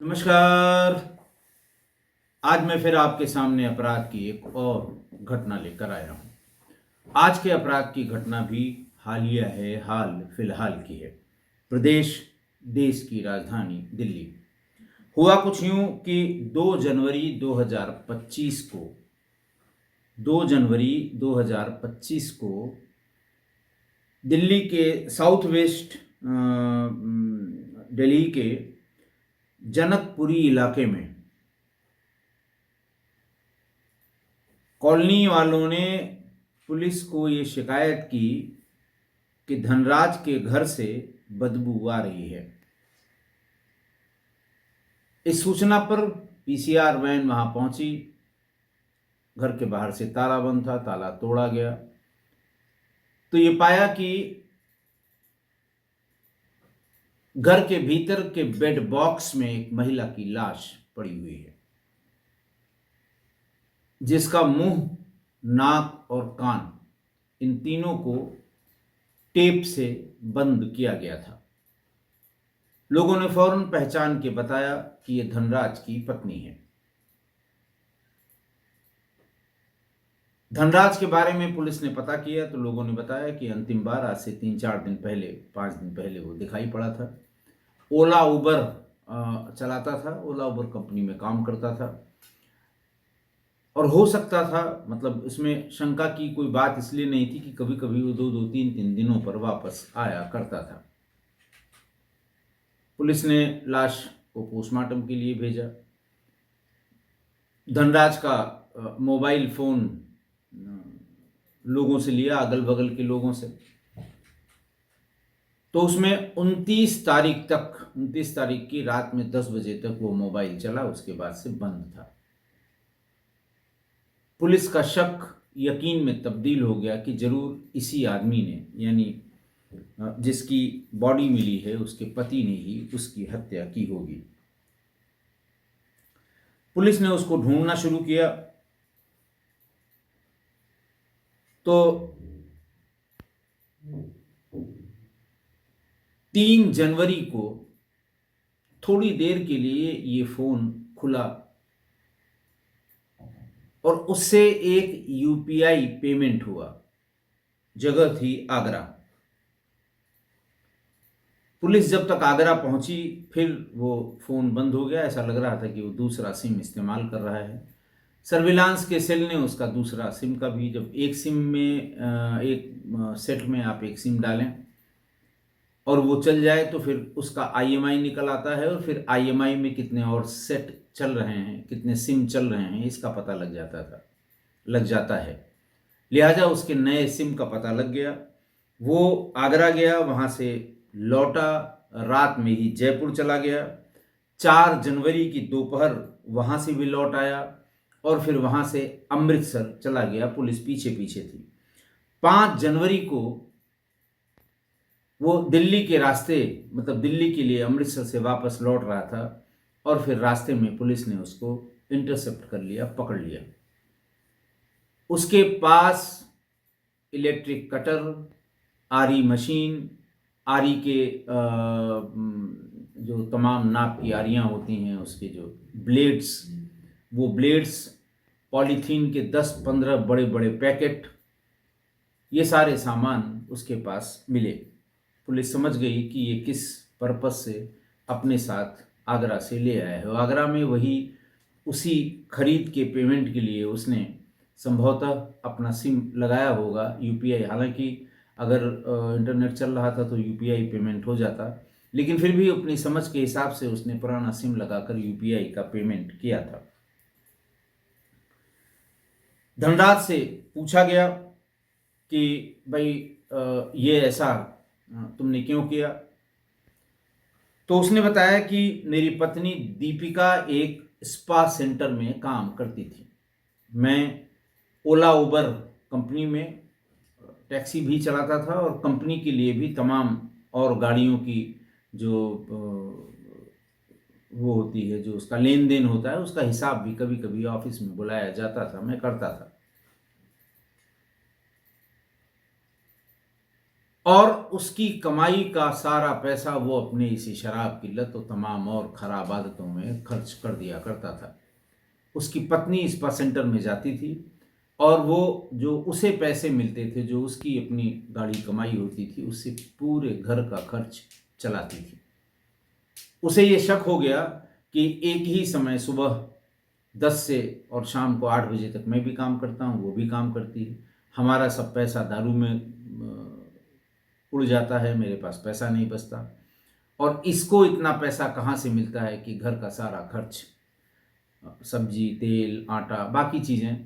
नमस्कार। आज मैं फिर आपके सामने अपराध की एक और घटना लेकर आया हूँ। आज के अपराध की घटना भी हालिया है, हाल फिलहाल की है। प्रदेश, देश की राजधानी दिल्ली। हुआ कुछ यूं कि 2 जनवरी 2025 को 2 जनवरी 2025 को दिल्ली के साउथ वेस्ट दिल्ली के जनकपुरी इलाके में कॉलोनी वालों ने पुलिस को ये शिकायत की कि धनराज के घर से बदबू आ रही है। इस सूचना पर पीसीआर वैन वहां पहुंची। घर के बाहर से ताला बंद था, ताला तोड़ा गया तो ये पाया कि घर के भीतर के बेड बॉक्स में एक महिला की लाश पड़ी हुई है, जिसका मुंह, नाक और कान, इन तीनों को टेप से बंद किया गया था। लोगों ने फौरन पहचान के बताया कि यह धनराज की पत्नी है। धनराज के बारे में पुलिस ने पता किया तो लोगों ने बताया कि अंतिम बार आज से 3-4 दिन पहले, 5 दिन पहले वो दिखाई पड़ा था। ओला उबर चलाता था, ओला उबर कंपनी में काम करता था और हो सकता था, मतलब इसमें शंका की कोई बात इसलिए नहीं थी कि कभी कभी वो 2-2, 3-3 दिनों पर वापस आया करता था। पुलिस ने लाश को पोस्टमार्टम के लिए भेजा। धनराज का मोबाइल फोन लोगों से लिया, अगल बगल के लोगों से, तो उसमें 29 तारीख की रात में 10 बजे तक वो मोबाइल चला, उसके बाद से बंद था। पुलिस का शक यकीन में तब्दील हो गया कि जरूर इसी आदमी ने, यानी जिसकी बॉडी मिली है, उसके पति ने ही उसकी हत्या की होगी। पुलिस ने उसको ढूंढना शुरू किया तो 3 जनवरी को थोड़ी देर के लिए ये फोन खुला और उससे एक यूपीआई पेमेंट हुआ। जगह थी आगरा। पुलिस जब तक आगरा पहुंची फिर वो फोन बंद हो गया। ऐसा लग रहा था कि वो दूसरा सिम इस्तेमाल कर रहा है। सर्विलांस के सेल ने उसका दूसरा सिम का भी, जब एक सिम में एक सेट में आप एक सिम डालें और वो चल जाए तो फिर उसका आईएमआई निकल आता है और फिर आईएमआई में कितने और सेट चल रहे हैं, कितने सिम चल रहे हैं, इसका पता लग जाता है। लिहाजा उसके नए सिम का पता लग गया। वो आगरा गया, वहां से लौटा, रात में ही जयपुर चला गया। 4 जनवरी की दोपहर वहां से भी लौट आया और फिर वहां से अमृतसर चला गया। पुलिस पीछे पीछे थी। 5 जनवरी को वो दिल्ली के रास्ते, मतलब दिल्ली के लिए अमृतसर से वापस लौट रहा था और फिर रास्ते में पुलिस ने उसको इंटरसेप्ट कर लिया, पकड़ लिया। उसके पास इलेक्ट्रिक कटर, आरी मशीन, आरी के जो तमाम नाप की आरियां होती हैं, उसके जो ब्लेड्स, वो ब्लेड्स, पॉलीथीन के 10-15 बड़े बड़े पैकेट, ये सारे सामान उसके पास मिले। पुलिस समझ गई कि ये किस पर्पस से अपने साथ आगरा से ले आया है। आगरा में वही उसी खरीद के पेमेंट के लिए उसने संभवतः अपना सिम लगाया होगा, यूपीआई। हालांकि अगर इंटरनेट चल रहा था तो यूपीआई पेमेंट हो जाता, लेकिन फिर भी अपनी समझ के हिसाब से उसने पुराना सिम लगाकर यूपीआई का पेमेंट किया था। धनराज से पूछा गया कि भाई ये ऐसा तुमने क्यों किया? तो उसने बताया कि मेरी पत्नी दीपिका एक स्पा सेंटर में काम करती थी। मैं ओला उबर कंपनी में टैक्सी भी चलाता था और कंपनी के लिए भी तमाम और गाड़ियों की जो वो होती है, जो उसका लेन देन होता है, उसका हिसाब भी कभी कभी ऑफिस में बुलाया जाता था, मैं करता था। और उसकी कमाई का सारा पैसा वो अपने इसी शराब की लत और तमाम और खराब आदतों में खर्च कर दिया करता था। उसकी पत्नी स्पा सेंटर में जाती थी और वो जो उसे पैसे मिलते थे, जो उसकी अपनी गाड़ी कमाई होती थी, उससे पूरे घर का खर्च चलाती थी। उसे ये शक हो गया कि एक ही समय सुबह 10 से और शाम को 8 बजे तक मैं भी काम करता हूँ, वो भी काम करती है। हमारा सब पैसा दारू में उड़ जाता है, मेरे पास पैसा नहीं बचता और इसको इतना पैसा कहाँ से मिलता है कि घर का सारा खर्च, सब्जी, तेल, आटा, बाकी चीज़ें,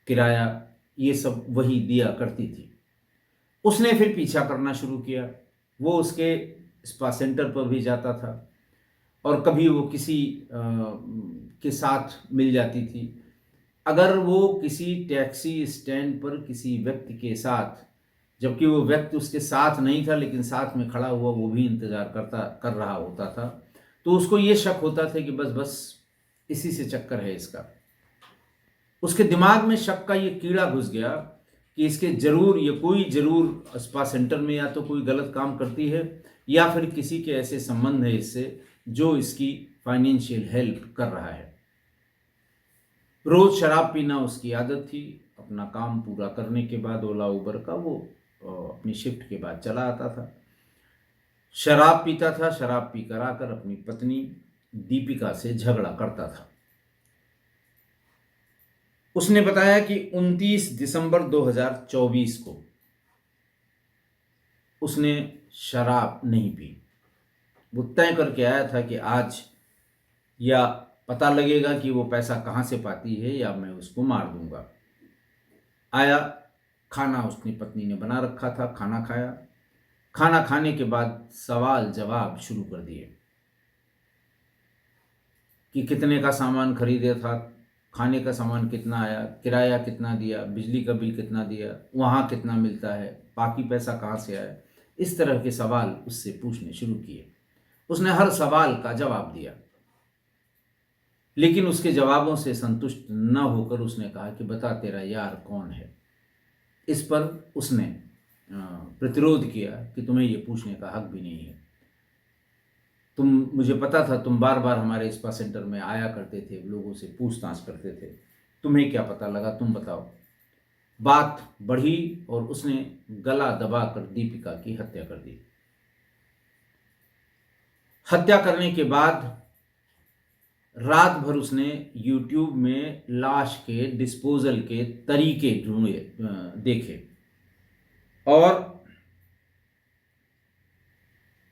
किराया, ये सब वही दिया करती थी। उसने फिर पीछा करना शुरू किया। वो उसके स्पा सेंटर पर भी जाता था और कभी वो किसी के साथ मिल जाती थी। अगर वो किसी टैक्सी स्टैंड पर किसी व्यक्ति के साथ, जबकि वो व्यक्ति उसके साथ नहीं था लेकिन साथ में खड़ा हुआ वो भी इंतज़ार कर रहा होता था, तो उसको ये शक होता था कि बस बस इसी से चक्कर है इसका। उसके दिमाग में शक का ये कीड़ा घुस गया कि इसके ज़रूर, ये कोई ज़रूर स्पा सेंटर में या तो कोई गलत काम करती है या फिर किसी के ऐसे संबंध है इससे जो इसकी फाइनेंशियल हेल्प कर रहा है। रोज़ शराब पीना उसकी आदत थी। अपना काम पूरा करने के बाद ओला उबर का वो अपनी शिफ्ट के बाद चला आता था, शराब पीता था, शराब पीकर आकर अपनी पत्नी दीपिका से झगड़ा करता था। उसने बताया कि 29 दिसंबर 2024 को उसने शराब नहीं पी। वो तय करके आया था कि आज या पता लगेगा कि वो पैसा कहाँ से पाती है या मैं उसको मार दूंगा। आया, खाना उसने पत्नी ने बना रखा था, खाना खाया। खाना खाने के बाद सवाल जवाब शुरू कर दिए कि कितने का सामान खरीदा था, खाने का सामान कितना आया, किराया कितना दिया, बिजली का बिल कितना दिया, वहाँ कितना मिलता है, बाकी पैसा कहाँ से आया। इस तरह के सवाल उससे पूछने शुरू किए। उसने हर सवाल का जवाब दिया, लेकिन उसके जवाबों से संतुष्ट न होकर उसने कहा कि बता तेरा यार कौन है। इस पर उसने प्रतिरोध किया कि तुम्हें ये पूछने का हक भी नहीं है। मुझे पता था तुम बार बार हमारे स्पा सेंटर में आया करते थे, लोगों से पूछताछ करते थे, तुम्हें क्या पता लगा, तुम बताओ। बात बढ़ी और उसने गला दबाकर दीपिका की हत्या कर दी। हत्या करने के बाद रात भर उसने YouTube में लाश के डिस्पोजल के तरीके देखे और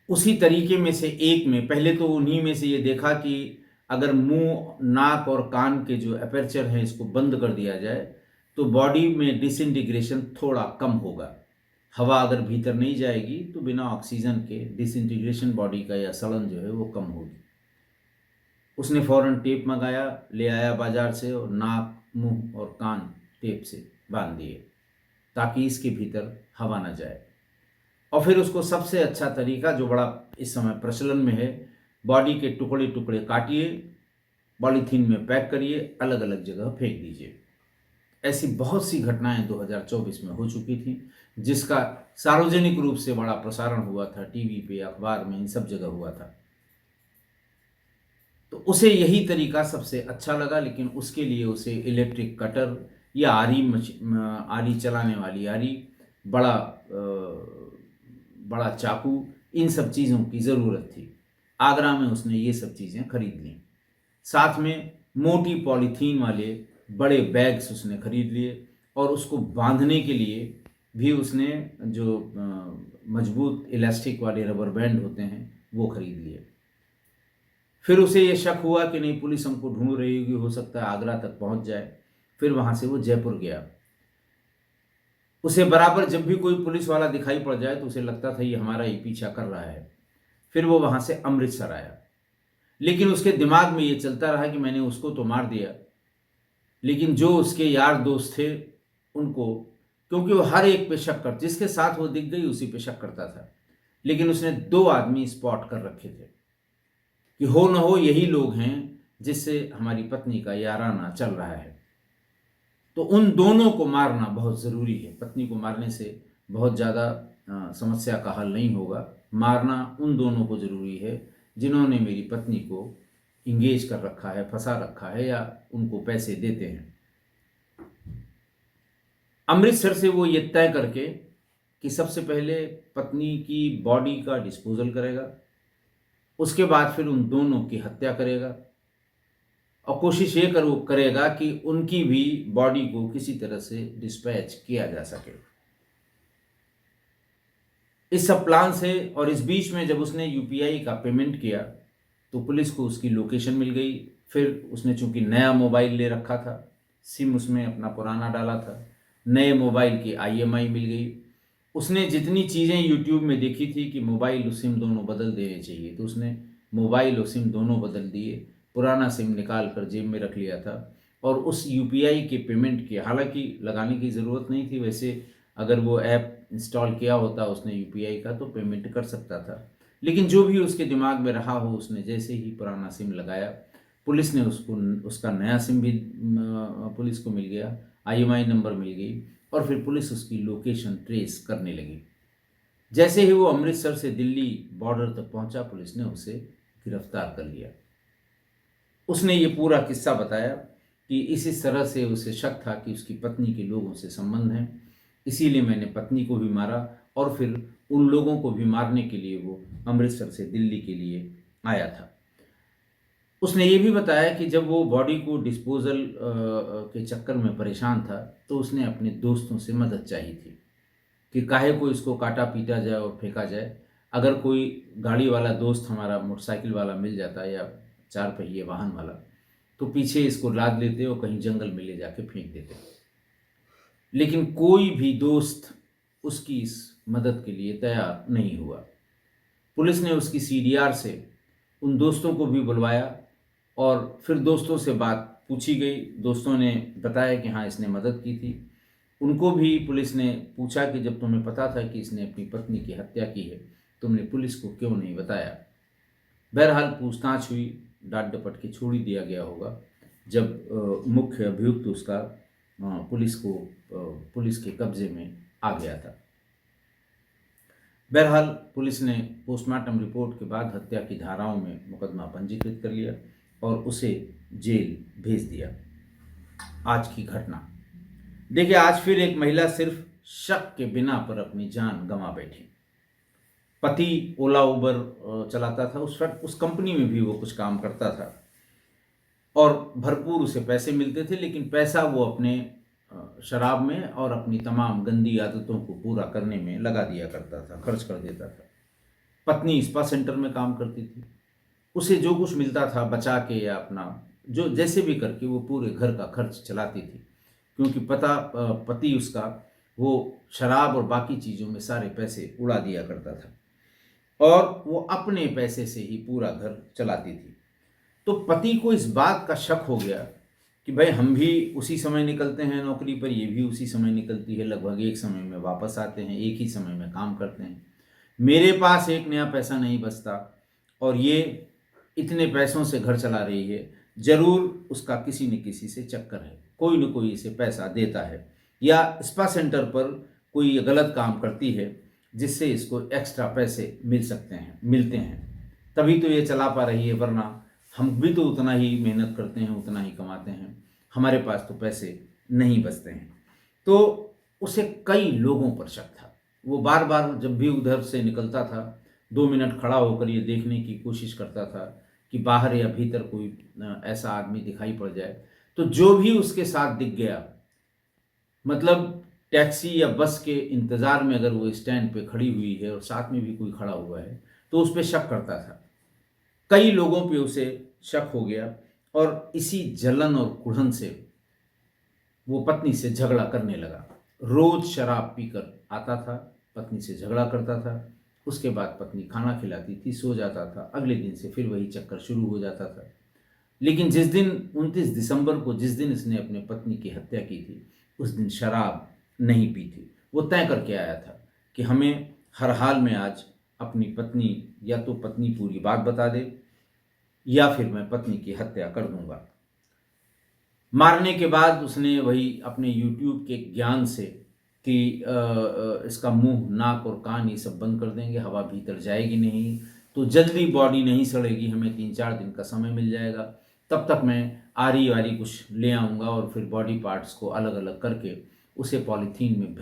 उसी तरीके में से एक में, पहले तो उन्हीं में से ये देखा कि अगर मुंह, नाक और कान के जो अपर्चर हैं इसको बंद कर दिया जाए तो बॉडी में डिसइंटीग्रेशन थोड़ा कम होगा। हवा अगर भीतर नहीं जाएगी तो बिना ऑक्सीजन के डिसइंटीग्रेशन बॉडी का या सड़न जो है वो कम होगी। उसने फौरन टेप मंगाया, ले आया बाजार से और नाक, मुंह और कान टेप से बांध दिए ताकि इसके भीतर हवा न जाए। और फिर उसको सबसे अच्छा तरीका जो बड़ा इस समय प्रचलन में है, बॉडी के टुकड़े टुकड़े काटिए, पॉलीथीन में पैक करिए, अलग अलग जगह फेंक दीजिए। ऐसी बहुत सी घटनाएं 2024 में हो चुकी थी जिसका सार्वजनिक रूप से बड़ा प्रसारण हुआ था, टीवी पे, अखबार में, इन सब जगह हुआ था। तो उसे यही तरीका सबसे अच्छा लगा, लेकिन उसके लिए उसे इलेक्ट्रिक कटर या आरी चलाने वाली आरी, बड़ा चाकू, इन सब चीज़ों की ज़रूरत थी। आगरा में उसने ये सब चीज़ें खरीद लीं। साथ में मोटी पॉलीथीन वाले बड़े बैग्स उसने खरीद लिए और उसको बांधने के लिए भी उसने जो मजबूत इलास्टिक वाले रबर बैंड होते हैं वो खरीद लिए। फिर उसे ये शक हुआ कि नहीं, पुलिस हमको ढूंढ रही होगी, हो सकता है आगरा तक पहुंच जाए। फिर वहाँ से वो जयपुर गया। उसे बराबर जब भी कोई पुलिस वाला दिखाई पड़ जाए तो उसे लगता था ये हमारा ही पीछा कर रहा है। फिर वो वहाँ से अमृतसर आया, लेकिन उसके दिमाग में ये चलता रहा कि मैंने उसको तो मार दिया, लेकिन जो उसके यार दोस्त थे उनको, क्योंकि वो हर एक पे शक कर, जिसके साथ वो दिख गई उसी पे शक करता था, लेकिन उसने 2 आदमी स्पॉट कर रखे थे कि हो न हो यही लोग हैं जिससे हमारी पत्नी का याराना चल रहा है। तो उन दोनों को मारना बहुत ज़रूरी है। पत्नी को मारने से बहुत ज़्यादा समस्या का हल नहीं होगा। मारना उन दोनों को ज़रूरी है जिन्होंने मेरी पत्नी को इंगेज कर रखा है, फंसा रखा है या उनको पैसे देते हैं। अमृतसर से वो ये तय करके कि सबसे पहले पत्नी की बॉडी का डिस्पोजल करेगा, उसके बाद फिर उन दोनों की हत्या करेगा और कोशिश ये करेगा कि उनकी भी बॉडी को किसी तरह से डिस्पैच किया जा सके। इस सब प्लान से, और इस बीच में जब उसने यूपीआई का पेमेंट किया तो पुलिस को उसकी लोकेशन मिल गई। फिर उसने चूंकि नया मोबाइल ले रखा था, सिम उसमें अपना पुराना डाला था, नए मोबाइल की आईएमआई मिल गई। उसने जितनी चीज़ें यूट्यूब में देखी थी कि मोबाइल और सिम दोनों बदल देने चाहिए, तो उसने मोबाइल और सिम दोनों बदल दिए, पुराना सिम निकाल कर जेब में रख लिया था और उस यूपीआई के पेमेंट की, हालांकि लगाने की ज़रूरत नहीं थी, वैसे अगर वो ऐप इंस्टॉल किया होता उसने यूपीआई का तो पेमेंट कर सकता था, लेकिन जो भी उसके दिमाग में रहा हो, उसने जैसे ही पुराना सिम लगाया, पुलिस ने उसका नया सिम भी पुलिस को मिल गया, आईएमआई नंबर मिल गई और फिर पुलिस उसकी लोकेशन ट्रेस करने लगी। जैसे ही वो अमृतसर से दिल्ली बॉर्डर तक पहुंचा, पुलिस ने उसे गिरफ्तार कर लिया। उसने ये पूरा किस्सा बताया कि इस तरह से उसे शक था कि उसकी पत्नी के लोगों से संबंध हैं, इसीलिए मैंने पत्नी को भी मारा और फिर उन लोगों को भी मारने के लिए वो अमृतसर से दिल्ली के लिए आया था। उसने ये भी बताया कि जब वो बॉडी को डिस्पोजल के चक्कर में परेशान था तो उसने अपने दोस्तों से मदद चाहिए थी कि काहे को इसको काटा पीटा जाए और फेंका जाए। अगर कोई गाड़ी वाला दोस्त हमारा मोटरसाइकिल वाला मिल जाता या 4 पहिए वाहन वाला, तो पीछे इसको लाद लेते और कहीं जंगल में ले जाके फेंक देते, लेकिन कोई भी दोस्त उसकी इस मदद के लिए तैयार नहीं हुआ। पुलिस ने उसकी सीडीआर से उन दोस्तों को भी बुलवाया और फिर दोस्तों से बात पूछी गई। दोस्तों ने बताया कि हाँ, इसने मदद की थी। उनको भी पुलिस ने पूछा कि जब तुम्हें पता था कि इसने अपनी पत्नी की हत्या की है, तुमने पुलिस को क्यों नहीं बताया। बहरहाल पूछताछ हुई, डांट डपट के छोड़ ही दिया गया होगा जब मुख्य अभियुक्त उसका पुलिस के कब्जे में आ गया था। बहरहाल पुलिस ने पोस्टमार्टम रिपोर्ट के बाद हत्या की धाराओं में मुकदमा पंजीकृत कर लिया और उसे जेल भेज दिया। आज की घटना देखिए, आज फिर एक महिला सिर्फ शक के बिना पर अपनी जान गंवा बैठी। पति ओला उबर चलाता था, उस कंपनी में भी वो कुछ काम करता था और भरपूर उसे पैसे मिलते थे, लेकिन पैसा वो अपने शराब में और अपनी तमाम गंदी आदतों को पूरा करने में लगा दिया करता था, खर्च कर देता था। पत्नी स्पा सेंटर में काम करती थी, उसे जो कुछ मिलता था बचा के या अपना जो जैसे भी करके वो पूरे घर का खर्च चलाती थी, क्योंकि पति उसका वो शराब और बाकी चीज़ों में सारे पैसे उड़ा दिया करता था और वो अपने पैसे से ही पूरा घर चलाती थी। तो पति को इस बात का शक हो गया कि भाई हम भी उसी समय निकलते हैं नौकरी पर, ये भी उसी समय निकलती है, लगभग एक समय में वापस आते हैं, एक ही समय में काम करते हैं, मेरे पास एक नया पैसा नहीं बचता और ये इतने पैसों से घर चला रही है, ज़रूर उसका किसी न किसी से चक्कर है, कोई न कोई इसे पैसा देता है या स्पा सेंटर पर कोई गलत काम करती है जिससे इसको एक्स्ट्रा पैसे मिलते हैं, तभी तो ये चला पा रही है, वरना हम भी तो उतना ही मेहनत करते हैं, उतना ही कमाते हैं, हमारे पास तो पैसे नहीं बचते हैं। तो उसे कई लोगों पर शक था। वो बार बार जब भी उधर से निकलता था 2 मिनट खड़ा होकर ये देखने की कोशिश करता था कि बाहर या भीतर कोई ऐसा आदमी दिखाई पड़ जाए, तो जो भी उसके साथ दिख गया, मतलब टैक्सी या बस के इंतज़ार में अगर वो स्टैंड पे खड़ी हुई है और साथ में भी कोई खड़ा हुआ है तो उस पर शक करता था। कई लोगों पे उसे शक हो गया और इसी जलन और कुढ़न से वो पत्नी से झगड़ा करने लगा। रोज शराब पीकर आता था, पत्नी से झगड़ा करता था, उसके बाद पत्नी खाना खिलाती थी, सो जाता था, अगले दिन से फिर वही चक्कर शुरू हो जाता था। लेकिन जिस दिन 29 दिसंबर को, जिस दिन इसने अपने पत्नी की हत्या की थी, उस दिन शराब नहीं पी थी। वो तय करके आया था कि हमें हर हाल में आज अपनी पत्नी, या तो पत्नी पूरी बात बता दे या फिर मैं पत्नी की हत्या कर दूंगा। मारने के बाद उसने वही अपने YouTube के ज्ञान से कि इसका मुंह, नाक और कान ये सब बंद कर देंगे, हवा भीतर जाएगी नहीं, तो जल्दी बॉडी नहीं सड़ेगी, हमें 3-4 दिन का समय मिल जाएगा। तब तक मैं आरी वारी कुछ ले आऊँगा और फिर बॉडी पार्ट्स को अलग अलग करके उसे पॉलीथीन में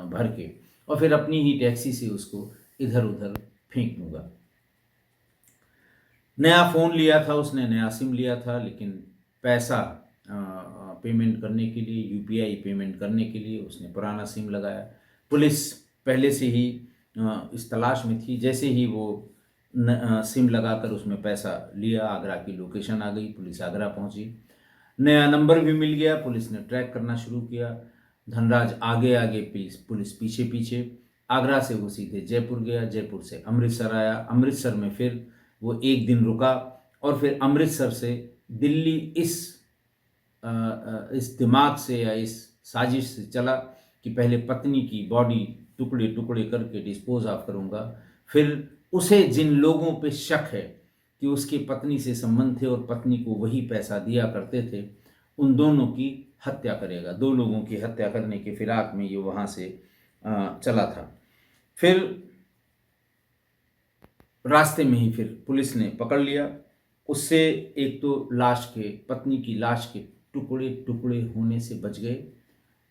भर के और फिर अपनी ही टैक्सी से उसको इधर उधर फेंक दूँगा। नया फ़ोन लिया था उसने, नया सिम लिया था, लेकिन पैसा पेमेंट करने के लिए, यूपीआई पेमेंट करने के लिए उसने पुराना सिम लगाया। पुलिस पहले से ही इस तलाश में थी। जैसे ही वो सिम लगाकर उसमें पैसा लिया, आगरा की लोकेशन आ गई, पुलिस आगरा पहुंची, नया नंबर भी मिल गया, पुलिस ने ट्रैक करना शुरू किया। धनराज आगे आगे, पुलिस पीछे पीछे। आगरा से वो सीधे जयपुर गया, जयपुर से अमृतसर आया, अमृतसर में फिर वो 1 दिन रुका और फिर अमृतसर से दिल्ली इस दिमाग से या इस साजिश से चला कि पहले पत्नी की बॉडी टुकड़े टुकड़े करके डिस्पोज ऑफ करूँगा, फिर उसे जिन लोगों पे शक है कि उसकी पत्नी से संबंध थे और पत्नी को वही पैसा दिया करते थे, उन दोनों की हत्या करेगा। 2 लोगों की हत्या करने के फिराक में ये वहाँ से चला था। फिर रास्ते में ही फिर पुलिस ने पकड़ लिया। उससे एक तो पत्नी की लाश के टुकड़े टुकड़े होने से बच गए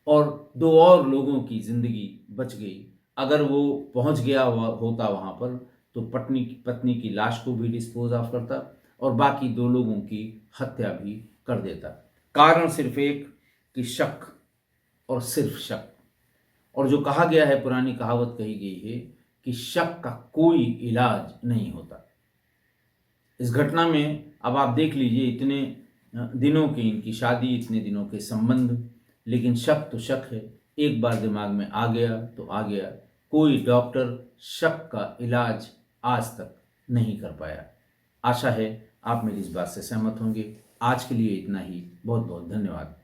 और 2 और लोगों की ज़िंदगी बच गई। अगर वो पहुंच गया होता वहाँ पर तो पत्नी की लाश को भी डिस्पोज ऑफ करता और बाकी 2 लोगों की हत्या भी कर देता। कारण सिर्फ एक कि शक और सिर्फ शक। और जो कहा गया है, पुरानी कहावत कही गई है कि शक का कोई इलाज नहीं होता। इस घटना में अब आप देख लीजिए, इतने दिनों की इनकी शादी, इतने दिनों के संबंध, लेकिन शक तो शक है। एक बार दिमाग में आ गया तो आ गया। कोई डॉक्टर शक का इलाज आज तक नहीं कर पाया। आशा है आप मेरी इस बात से सहमत होंगे। आज के लिए इतना ही। बहुत बहुत धन्यवाद।